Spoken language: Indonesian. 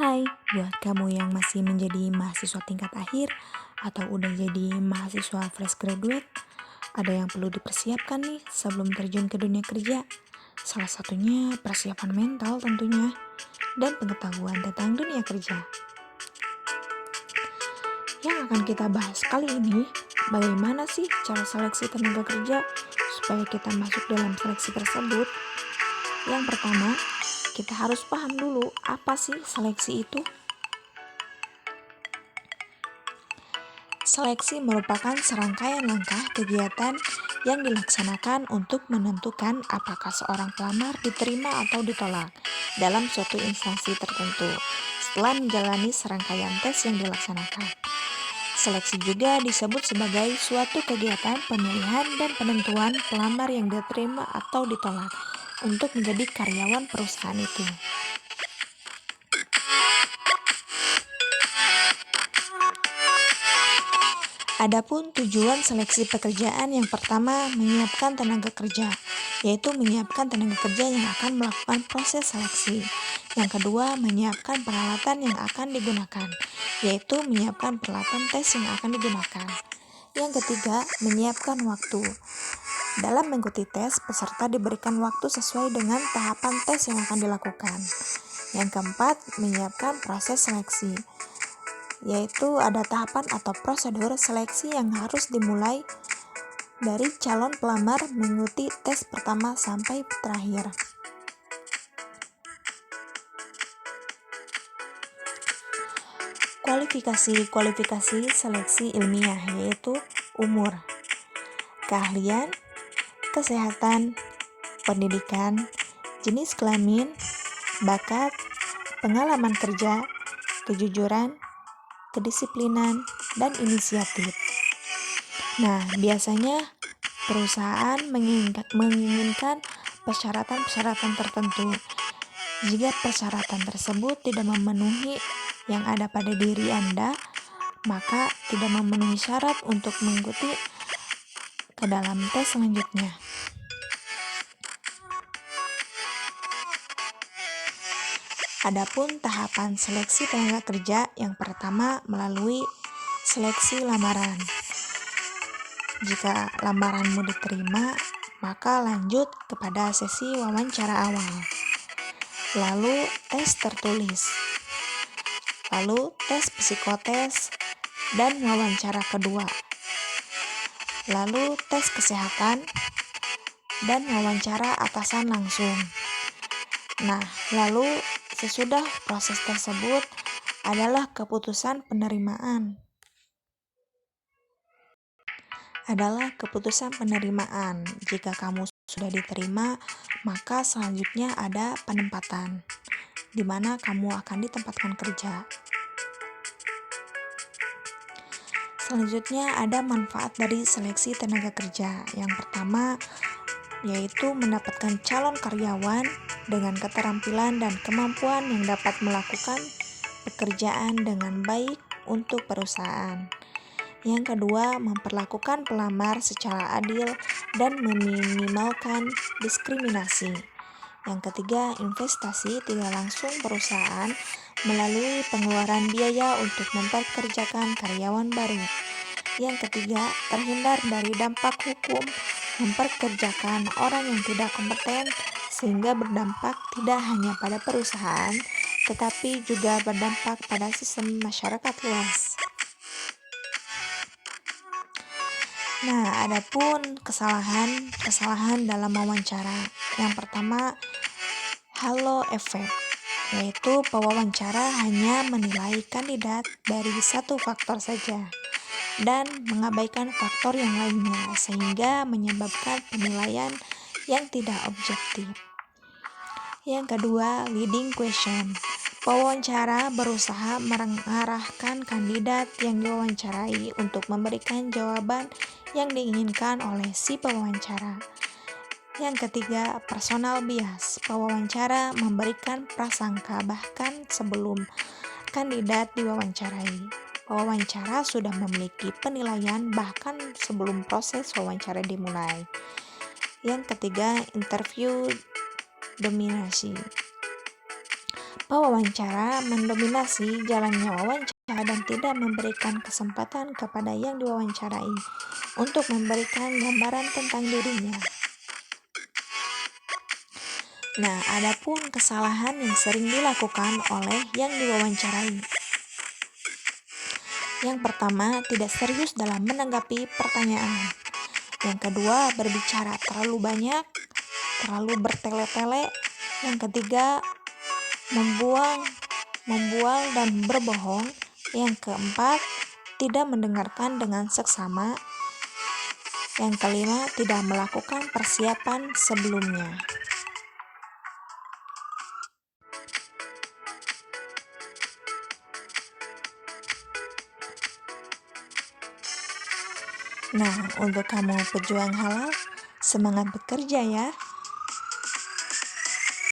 Hai, buat kamu yang masih menjadi mahasiswa tingkat akhir atau udah jadi mahasiswa fresh graduate, ada yang perlu dipersiapkan nih sebelum terjun ke dunia kerja. Salah satunya persiapan mental tentunya, dan pengetahuan tentang dunia kerja. Yang akan kita bahas kali ini, bagaimana sih cara seleksi tenaga kerja supaya kita masuk dalam seleksi tersebut. Yang pertama, kita harus paham dulu apa sih seleksi itu. Seleksi merupakan serangkaian langkah kegiatan yang dilaksanakan untuk menentukan apakah seorang pelamar diterima atau ditolak dalam suatu instansi tertentu setelah menjalani serangkaian tes yang dilaksanakan. Seleksi juga disebut sebagai suatu kegiatan pemilihan dan penentuan pelamar yang diterima atau ditolak untuk menjadi karyawan perusahaan itu. Adapun tujuan seleksi pekerjaan yang pertama menyiapkan tenaga kerja, yaitu menyiapkan tenaga kerja yang akan melakukan proses seleksi. Yang kedua, menyiapkan peralatan yang akan digunakan, yaitu menyiapkan peralatan tes yang akan digunakan. Yang ketiga, menyiapkan waktu. Dalam mengikuti tes, peserta diberikan waktu sesuai dengan tahapan tes yang akan dilakukan. Yang keempat, menyiapkan proses seleksi, yaitu ada tahapan atau prosedur seleksi yang harus dimulai dari calon pelamar mengikuti tes pertama sampai terakhir. Kualifikasi seleksi ilmiah yaitu umur, keahlian, kesehatan, pendidikan, jenis kelamin, bakat, pengalaman kerja, kejujuran, kedisiplinan, dan inisiatif. Nah, biasanya perusahaan menginginkan persyaratan-persyaratan tertentu. Jika persyaratan tersebut tidak memenuhi yang ada pada diri Anda, maka tidak memenuhi syarat untuk mengikuti ke dalam tes selanjutnya. Adapun tahapan seleksi tenaga kerja yang pertama melalui seleksi lamaran. Jika lamaranmu diterima, maka lanjut kepada sesi wawancara awal. Lalu tes tertulis. Lalu tes psikotes dan wawancara kedua. Lalu tes kesehatan dan wawancara atasan langsung. Nah, lalu sesudah proses tersebut adalah keputusan penerimaan. Jika kamu sudah diterima, maka selanjutnya ada penempatan, di mana kamu akan ditempatkan kerja. Selanjutnya ada manfaat dari seleksi tenaga kerja. Yang pertama yaitu mendapatkan calon karyawan dengan keterampilan dan kemampuan yang dapat melakukan pekerjaan dengan baik untuk perusahaan. Yang kedua, memperlakukan pelamar secara adil dan meminimalkan diskriminasi. Yang ketiga, investasi tidak langsung perusahaan melalui pengeluaran biaya untuk mempekerjakan karyawan baru. Yang ketiga, terhindar dari dampak hukum memperkerjakan orang yang tidak kompeten, sehingga berdampak tidak hanya pada perusahaan, tetapi juga berdampak pada sistem masyarakat luas. Nah, adapun kesalahan dalam wawancara. Yang pertama, halo effect, yaitu pewawancara hanya menilai kandidat dari satu faktor saja dan mengabaikan faktor yang lainnya, sehingga menyebabkan penilaian yang tidak objektif. Yang kedua, leading question. Pewawancara berusaha mengarahkan kandidat yang diwawancarai untuk memberikan jawaban yang diinginkan oleh si pewawancara. Yang ketiga, personal bias. Pewawancara memberikan prasangka bahkan sebelum kandidat diwawancarai. Pewawancara sudah memiliki penilaian bahkan sebelum proses wawancara dimulai. Yang ketiga, interview dominasi. Pewawancara mendominasi jalannya wawancara dan tidak memberikan kesempatan kepada yang diwawancarai untuk memberikan gambaran tentang dirinya. Nah, adapun kesalahan yang sering dilakukan oleh yang diwawancarai. Yang pertama, tidak serius dalam menanggapi pertanyaan. Yang kedua, berbicara terlalu banyak, terlalu bertele-tele. Yang ketiga, membual dan berbohong. Yang keempat, tidak mendengarkan dengan seksama. Yang kelima, tidak melakukan persiapan sebelumnya. Nah, untuk kamu pejuang halal, semangat bekerja ya!